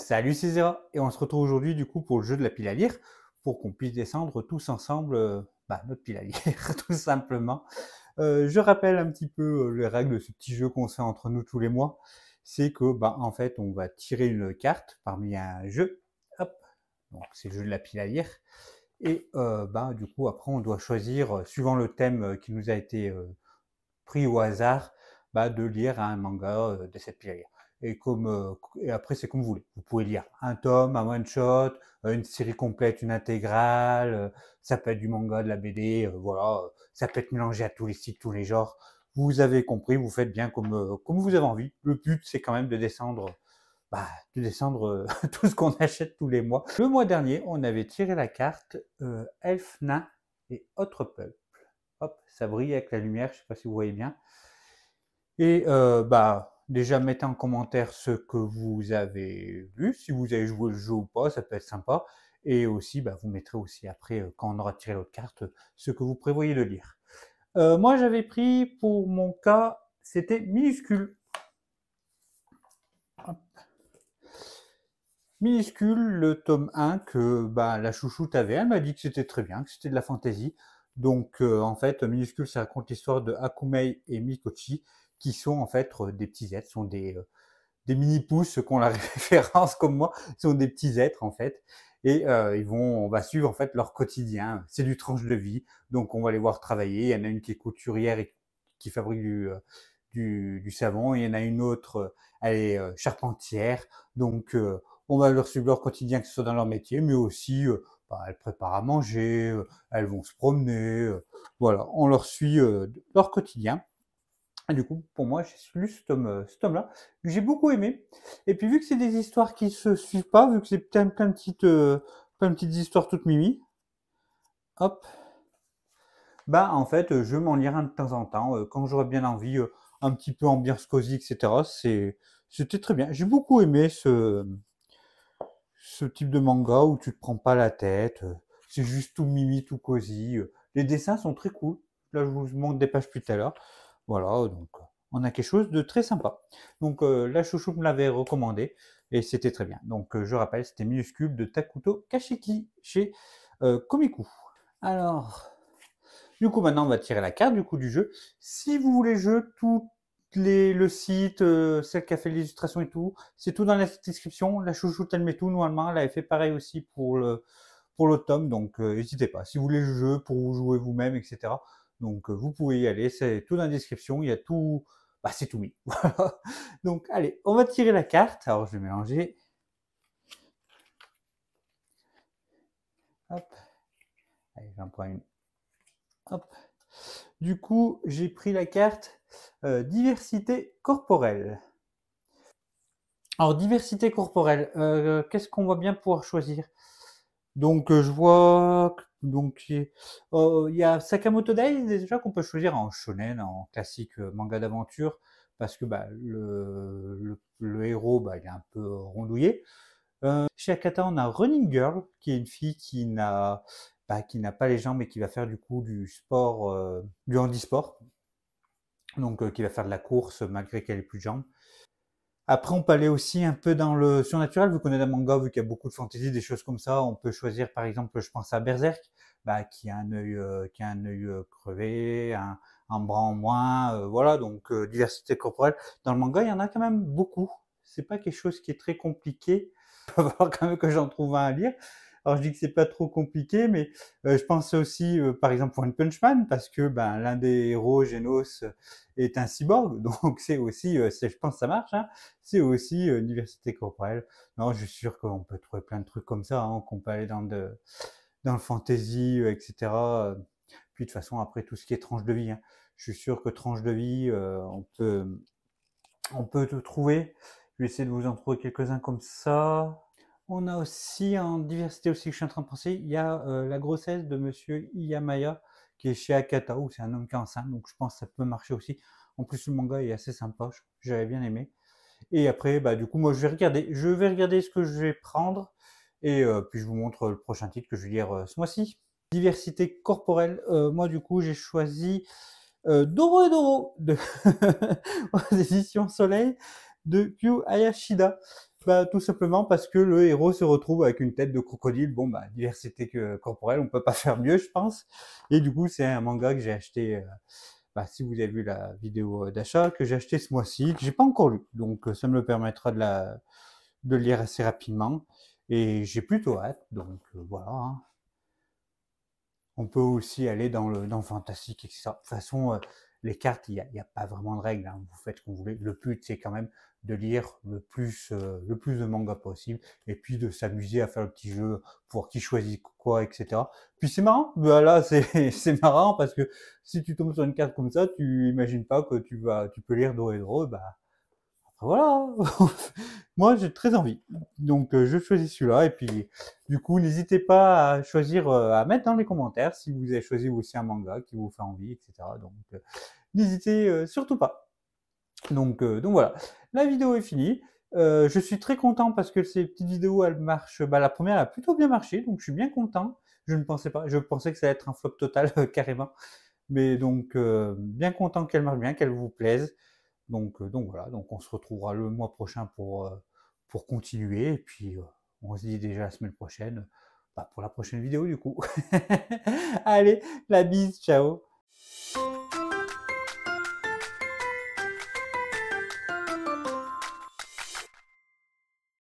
Salut c'est Zera et on se retrouve aujourd'hui du coup pour le jeu de la pile à lire pour qu'on puisse descendre tous ensemble notre pile à lire tout simplement. Je rappelle un petit peu les règles de ce petit jeu qu'on se fait entre nous tous les mois. C'est que en fait on va tirer une carte parmi un jeu. Hop, donc c'est le jeu de la pile à lire. Et du coup après on doit choisir, suivant le thème qui nous a été pris au hasard, de lire un manga de cette pile. Et après, c'est comme vous voulez. Vous pouvez lire un tome, un one shot, une série complète, une intégrale. Ça peut être du manga, de la BD, voilà. Ça peut être mélangé à tous les styles, tous les genres. Vous avez compris, vous faites bien comme vous avez envie. Le but, c'est quand même de descendre tout ce qu'on achète tous les mois. Le mois dernier, on avait tiré la carte Elf, Nain et autres peuples. Hop, ça brille avec la lumière, je ne sais pas si vous voyez bien. Et déjà mettez en commentaire ce que vous avez vu, si vous avez joué le jeu ou pas, ça peut être sympa. Et aussi, vous mettrez aussi après, quand on aura tiré l'autre carte, ce que vous prévoyez de lire. Moi, j'avais pris, pour mon cas, c'était minuscule. Hop. Minuscule, le tome 1 que la chouchoute avait, elle m'a dit que c'était très bien, que c'était de la fantaisie. Donc en fait, minuscule, ça raconte l'histoire de Akumei et Mikochi, qui sont en fait des petits êtres, sont des mini-pousses qui ont la référence comme moi, sont des petits êtres en fait. Et on va suivre en fait leur quotidien. C'est du tranche de vie, donc on va les voir travailler. Il y en a une qui est couturière et qui fabrique du savon. Il y en a une autre, elle est charpentière. Donc on va leur suivre leur quotidien, que ce soit dans leur métier, mais aussi elles préparent à manger, elles vont se promener. Voilà, on leur suit leur quotidien. Et du coup, pour moi, j'ai lu ce tome-là, que j'ai beaucoup aimé. Et puis, vu que c'est des histoires qui se suivent pas, vu que c'est plein de petites histoires toutes mimi, hop, en fait, je m'en lirai un de temps en temps, quand j'aurais bien envie, un petit peu ambiance cosy, etc. C'était très bien. J'ai beaucoup aimé ce type de manga où tu te prends pas la tête, c'est juste tout mimi, tout cosy. Les dessins sont très cool. Là, je vous montre des pages plus tout à l'heure. Voilà, donc on a quelque chose de très sympa. Donc la chouchou me l'avait recommandé et c'était très bien. Donc je rappelle, c'était minuscule de Takuto Kashiki chez Komiku. Alors, du coup maintenant on va tirer la carte du coup du jeu. Si vous voulez jeu, le site, celle qui a fait l'illustration et tout, c'est tout dans la description. La chouchoute elle met tout normalement, elle avait fait pareil aussi pour l'autre tome, donc n'hésitez pas. Si vous voulez le jeu pour vous jouer vous-même, etc. Donc vous pouvez y aller, c'est tout dans la description, il y a tout, c'est tout mis. Voilà. Donc allez, on va tirer la carte. Alors je vais mélanger. Hop. Allez, j'en prends une. Hop. Du coup, j'ai pris la carte diversité corporelle. Alors, diversité corporelle, qu'est-ce qu'on va bien pouvoir choisir? Donc, je vois donc il y a Sakamoto Days déjà qu'on peut choisir en shonen, en classique manga d'aventure, parce que le héros il est un peu rondouillé. Chez Akata, on a Running Girl, qui est une fille qui n'a pas les jambes et qui va faire du coup du sport, du handisport, donc qui va faire de la course malgré qu'elle ait plus de jambes. Après, on peut aller aussi un peu dans le surnaturel, vu qu'on est dans manga, vu qu'il y a beaucoup de fantasy, des choses comme ça. On peut choisir, par exemple, je pense à Berserk, qui a un œil crevé, un bras en moins, voilà. Donc diversité corporelle. Dans le manga, il y en a quand même beaucoup. C'est pas quelque chose qui est très compliqué. Il va falloir quand même que j'en trouve un à lire. Alors je dis que c'est pas trop compliqué, mais je pense aussi, par exemple, One Punch Man, parce que l'un des héros, Genos, est un cyborg, donc c'est aussi, je pense que ça marche, hein, c'est aussi diversité corporelle. Non, je suis sûr qu'on peut trouver plein de trucs comme ça, hein, qu'on peut aller dans le fantasy, etc. Puis de toute façon, après tout ce qui est tranche de vie, hein, je suis sûr que tranche de vie, on peut tout trouver. Je vais essayer de vous en trouver quelques-uns comme ça. On a aussi en diversité aussi que je suis en train de penser, il y a la grossesse de Monsieur Iyamaya qui est chez Akata, où c'est un homme qui est enceinte, donc je pense que ça peut marcher aussi. En plus, le manga est assez sympa, j'avais bien aimé. Et après, du coup, moi, je vais regarder ce que je vais prendre, et puis je vous montre le prochain titre que je vais lire ce mois-ci. Diversité corporelle, moi, du coup, j'ai choisi Doro et Doro de aux éditions Soleil de Kyu Hayashida. Bah, tout simplement parce que le héros se retrouve avec une tête de crocodile. Bon, bah, diversité corporelle, on peut pas faire mieux, je pense. Et du coup, c'est un manga que j'ai acheté, bah, si vous avez vu la vidéo d'achat, que j'ai acheté ce mois-ci, que j'ai pas encore lu. Donc, ça me permettra de le lire assez rapidement. Et j'ai plutôt hâte. Donc, voilà, hein. On peut aussi aller dans le fantastique, etc. De toute façon, les cartes, il y a pas vraiment de règles, hein. Vous faites comme vous voulez. Le but, c'est quand même de lire le plus de mangas possible, et puis de s'amuser à faire le petit jeu pour qui choisit quoi, etc. Puis c'est marrant. Bah là, c'est marrant parce que si tu tombes sur une carte comme ça, tu imagines pas que tu peux lire Doro. Bah voilà. Moi, j'ai très envie. Donc, je choisis celui-là. Et puis, du coup, n'hésitez pas à choisir, à mettre dans les commentaires si vous avez choisi aussi un manga qui vous fait envie, etc. Donc, n'hésitez surtout pas. Donc voilà. La vidéo est finie. Je suis très content parce que ces petites vidéos, elles marchent. Bah, la première a plutôt bien marché, donc je suis bien content. Je ne pensais pas. Je pensais que ça allait être un flop total, carrément. Mais donc, bien content qu'elle marche bien, qu'elle vous plaise. Donc voilà, donc on se retrouvera le mois prochain pour continuer. Et puis, on se dit déjà la semaine prochaine, bah, pour la prochaine vidéo du coup. Allez, la bise, ciao.